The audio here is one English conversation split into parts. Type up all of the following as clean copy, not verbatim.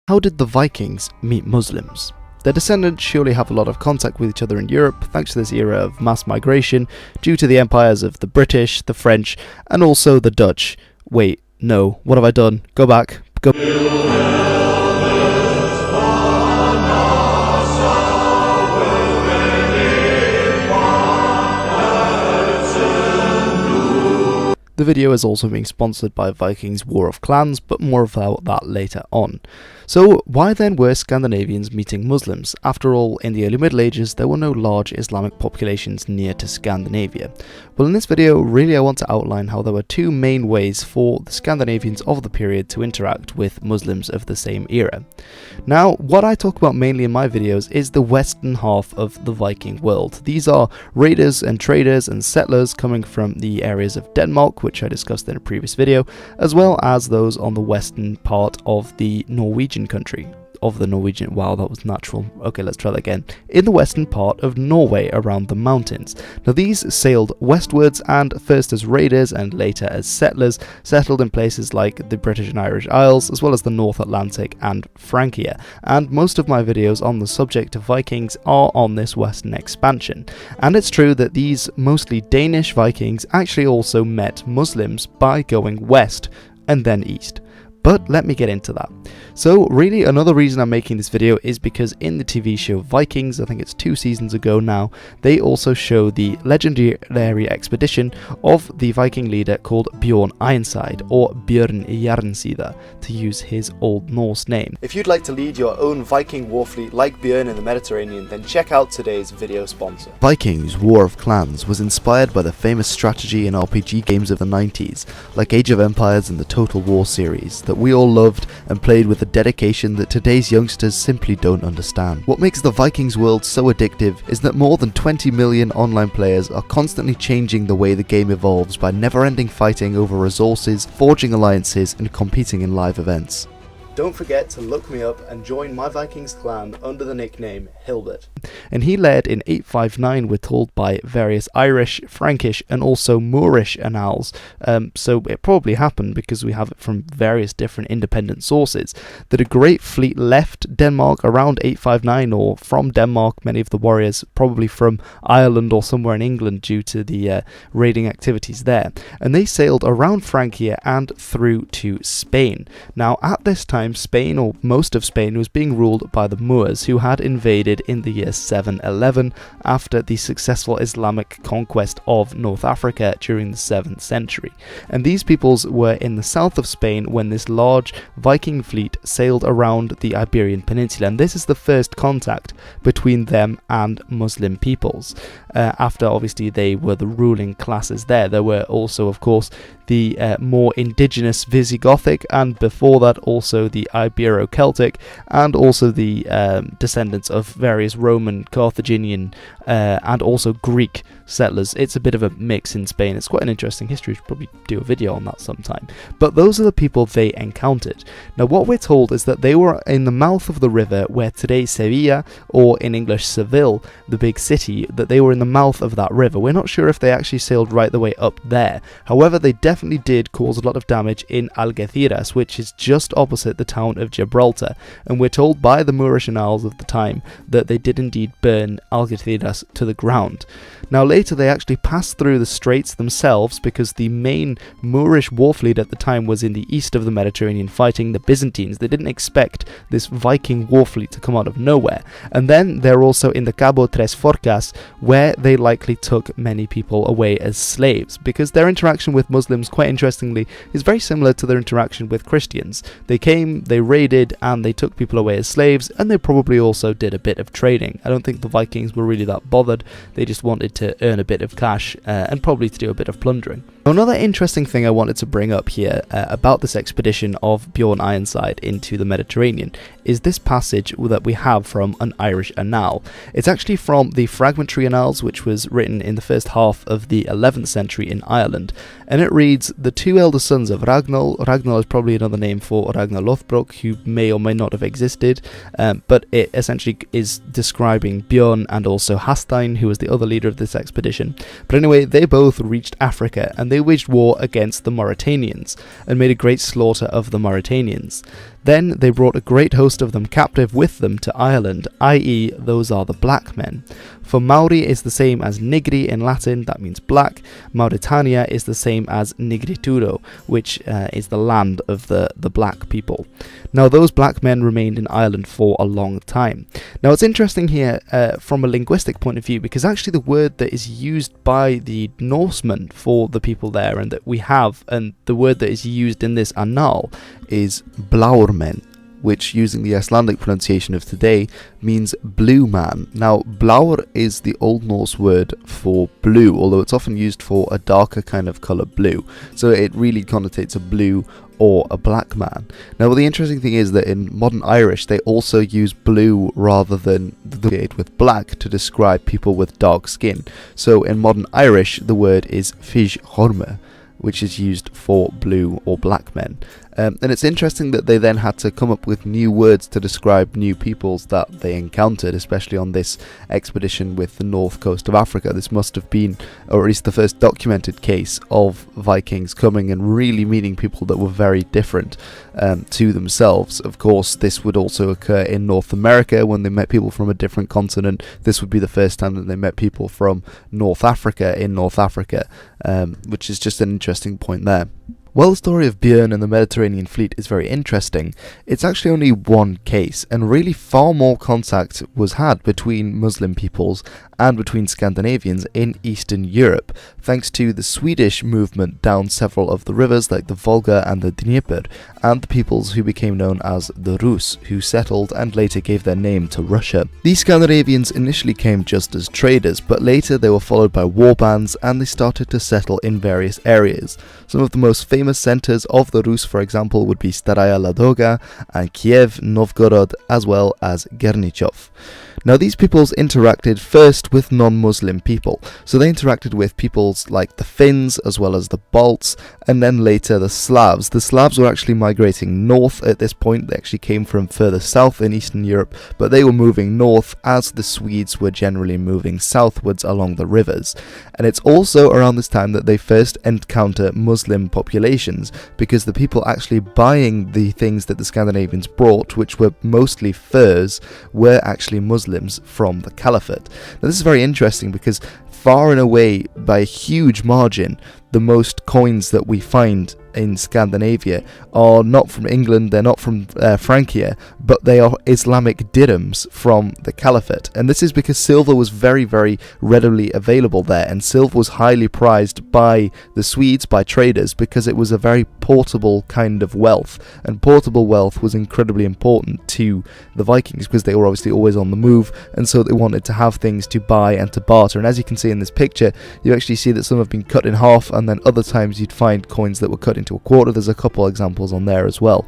How did the Vikings meet Muslims? Their descendants surely have a lot of contact with each other in Europe thanks to this era of mass migration due to the empires of the British, the French, and also the Dutch. Wait, no, what have I done? Go back. Go. The video is also being sponsored by Vikings War of Clans, but more about that later on. So why then were Scandinavians meeting Muslims? After all, in the early Middle Ages there were no large Islamic populations near to Scandinavia. Well, in this video really I want to outline how there were two main ways for the Scandinavians of the period to interact with Muslims of the same era. Now, what I talk about mainly in my videos is the western half of the Viking world. These are raiders and traders and settlers coming from the areas of Denmark, which I discussed in a previous video, as well as those on the western part of the Norwegian country. Wow, that was natural. Okay, let's try that again. In the western part of Norway around the mountains. Now these sailed westwards and first as raiders and later as settlers, settled in places like the British and Irish Isles, as well as the North Atlantic and Francia. And most of my videos on the subject of Vikings are on this western expansion. And it's true that these mostly Danish Vikings actually also met Muslims by going west and then east. But let me get into that. So really another reason I'm making this video is because in the TV show Vikings, I think it's 2 seasons ago now, they also show the legendary expedition of the Viking leader called Bjorn Ironside, or Björn Jarnsida, to use his Old Norse name. If you'd like to lead your own Viking war fleet like Björn in the Mediterranean, then check out today's video sponsor. Vikings War of Clans was inspired by the famous strategy and RPG games of the 90s, like Age of Empires and the Total War series, that we all loved and played with a dedication that today's youngsters simply don't understand. What makes the Vikings world so addictive is that more than 20 million online players are constantly changing the way the game evolves by never-ending fighting over resources, forging alliances, and competing in live events. Don't forget to look me up and join my Vikings clan under the nickname Hilbert. And he led in 859, we're told, by various Irish, Frankish and also Moorish annals. So it probably happened, because we have it from various different independent sources, that a great fleet left Denmark around 859, or from Denmark, many of the warriors probably from Ireland or somewhere in England due to the raiding activities there. And they sailed around Francia and through to Spain. Now at this time, Spain, or most of Spain, was being ruled by the Moors, who had invaded in the year 711 after the successful Islamic conquest of North Africa during the 7th century. And these peoples were in the south of Spain when this large Viking fleet sailed around the Iberian Peninsula, and this is the first contact between them and Muslim peoples. After obviously they were the ruling classes there. There were also, of course, the more indigenous Visigothic, and before that also the Ibero-Celtic, and also the descendants of various Roman, Carthaginian, and also Greek settlers. It's a bit of a mix in Spain. It's quite an interesting history. We should probably do a video on that sometime. But those are the people they encountered. Now what we're told is that they were in the mouth of the river where today Sevilla, or in English Seville, the big city, that they were in the mouth of that river. We're not sure if they actually sailed right the way up there. However, they definitely did cause a lot of damage in Algeciras, which is just opposite the town of Gibraltar. And we're told by the Moorish annals of the time that they did indeed burn Algeciras to the ground. Now later they actually passed through the straits themselves, because the main Moorish war fleet at the time was in the east of the Mediterranean fighting the Byzantines. They didn't expect this Viking war fleet to come out of nowhere. And then they're also in the Cabo Tres Forcas, where they likely took many people away as slaves, because their interaction with Muslims, quite interestingly, is very similar to their interaction with Christians. They came, they raided, and they took people away as slaves, and they probably also did a bit of trading. I don't think the Vikings were really that bothered. They just wanted to earn a bit of cash and probably to do a bit of plundering. Another interesting thing I wanted to bring up here about this expedition of Bjorn Ironside into the Mediterranean is this passage that we have from an Irish annal. It's actually from the Fragmentary Annals, which was written in the first half of the 11th century in Ireland, and it reads, "The two elder sons of Ragnall," Ragnall is probably another name for Ragnar Lothbrok, who may or may not have existed, but it essentially is describing Bjorn and also Hastein, who was the other leader of this expedition. But anyway, they both reached Africa, and they waged war against the Mauritanians and made a great slaughter of the Mauritanians. Then they brought a great host of them captive with them to Ireland, i.e. those are the black men. For Maori is the same as nigri in Latin, that means black. Mauritania is the same as Nigritudo, which is the land of the black people. Now those black men remained in Ireland for a long time. Now it's interesting here from a linguistic point of view, because actually the word that is used by the Norsemen for the people there and that we have, and the word that is used in this annal is blaurmen, which, using the Icelandic pronunciation of today, means blue man. Now, blár is the Old Norse word for blue, although it's often used for a darker kind of colour blue. So it really connotates a blue or a black man. Now, the interesting thing is that in modern Irish, they also use blue rather than with black to describe people with dark skin. So in modern Irish, the word is fish horme, which is used for blue or black men. And it's interesting that they then had to come up with new words to describe new peoples that they encountered, especially on this expedition with the north coast of Africa. This must have been, or at least the first documented case of Vikings coming and really meeting people that were very different to themselves. Of course, this would also occur in North America when they met people from a different continent. This would be the first time that they met people from North Africa in North Africa, which is just an interesting point there. While the story of Björn and the Mediterranean fleet is very interesting, it's actually only one case, and really far more contact was had between Muslim peoples and between Scandinavians in Eastern Europe, thanks to the Swedish movement down several of the rivers like the Volga and the Dnieper, and the peoples who became known as the Rus, who settled and later gave their name to Russia. These Scandinavians initially came just as traders, but later they were followed by war bands and they started to settle in various areas. Some of the most famous centres of the Rus, for example, would be Staraya Ladoga and Kiev, Novgorod, as well as Gernichov. Now, these peoples interacted first with non-Muslim people, so they interacted with peoples like the Finns as well as the Balts, and then later the Slavs. The Slavs were actually migrating north at this point. They actually came from further south in Eastern Europe, but they were moving north as the Swedes were generally moving southwards along the rivers. And it's also around this time that they first encounter Muslim populations, because the people actually buying the things that the Scandinavians brought, which were mostly furs, were actually Muslims from the Caliphate. Now, this is very interesting because far and away, by a huge margin, the most coins that we find in Scandinavia are not from England, they're not from Francia, but they are Islamic dirhams from the Caliphate. And this is because silver was very, very readily available there, and silver was highly prized by the Swedes, by traders, because it was a very portable kind of wealth. And portable wealth was incredibly important to the Vikings because they were obviously always on the move, and so they wanted to have things to buy and to barter. And as you can see in this picture, you actually see that some have been cut in half, and then other times you'd find coins that were cut into a quarter. There's a couple examples on there as well.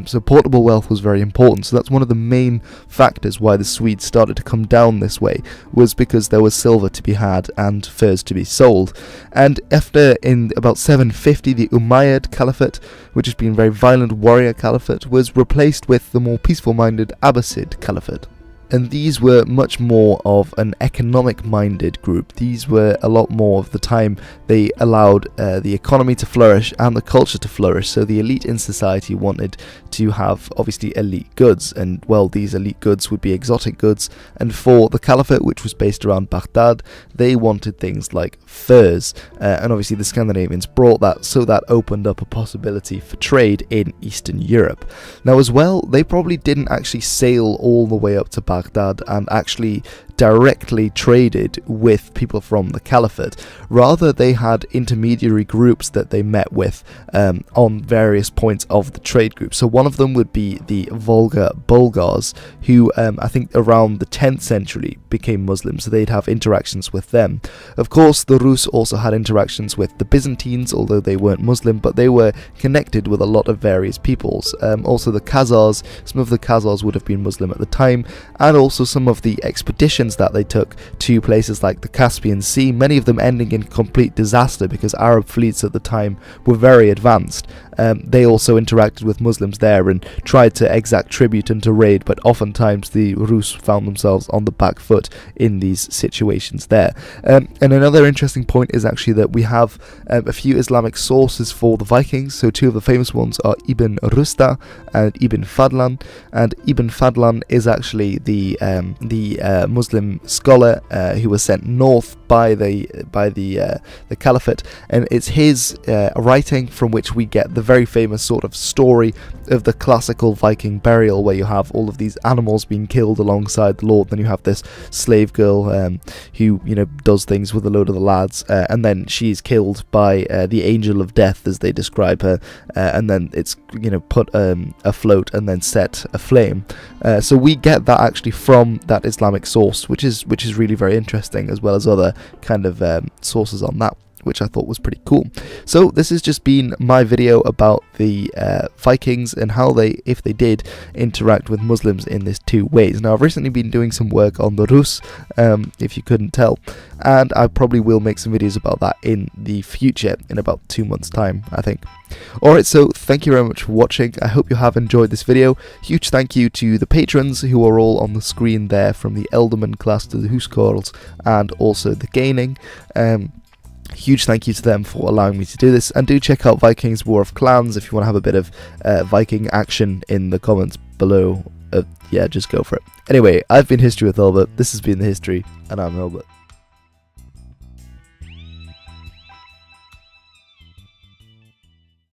So portable wealth was very important. So that's one of the main factors why the Swedes started to come down this way, was because there was silver to be had and furs to be sold. And after, in about 750, the Umayyad Caliphate, which has been a very violent warrior caliphate, was replaced with the more peaceful-minded Abbasid Caliphate. And these were much more of an economic-minded group. These were a lot more of the time they allowed the economy to flourish and the culture to flourish. So the elite in society wanted to have, obviously, elite goods. And, well, these elite goods would be exotic goods. And for the Caliphate, which was based around Baghdad, they wanted things like furs. And obviously the Scandinavians brought that, so that opened up a possibility for trade in Eastern Europe. Now, as well, they probably didn't actually sail all the way up to Baghdad and actually directly traded with people from the Caliphate. Rather, they had intermediary groups that they met with on various points of the trade group. So one of them would be the Volga Bulgars, who I think around the 10th century became Muslims, so they'd have interactions with them. Of course, the Rus also had interactions with the Byzantines, although they weren't Muslim, but they were connected with a lot of various peoples. Also the Khazars, some of the Khazars would have been Muslim at the time, and also some of the expeditions that they took to places like the Caspian Sea, many of them ending in complete disaster because Arab fleets at the time were very advanced. they also interacted with Muslims there and tried to exact tribute and to raid, but oftentimes the Rus found themselves on the back foot in these situations there. And another interesting point is actually that we have a few Islamic sources for the Vikings. So two of the famous ones are Ibn Rusta and Ibn Fadlan, and Ibn Fadlan is actually the Muslim scholar who was sent north by the Caliphate, and it's his writing from which we get the very famous sort of story of the classical Viking burial, where you have all of these animals being killed alongside the Lord. Then you have this slave girl who does things with a load of the lads, and then she's killed by the angel of death, as they describe her, and then it's put afloat and then set aflame. So we get that actually from that Islamic source, which is really very interesting, as well as other kind of sources on that, which I thought was pretty cool. So this has just been my video about the Vikings and how if they did interact with Muslims in these two ways. Now, I've recently been doing some work on the Rus, if you couldn't tell, and I probably will make some videos about that in the future, in about 2 months' time, I think. Alright, so thank you very much for watching. I hope you have enjoyed this video. Huge thank you to the patrons who are all on the screen there, from the Elderman class to the Huskarls and also the Gaining. Huge thank you to them for allowing me to do this, and do check out Vikings War of Clans if you want to have a bit of Viking action in the comments below. Yeah, just go for it. Anyway, I've been History with Albert, this has been The History, and I'm Albert.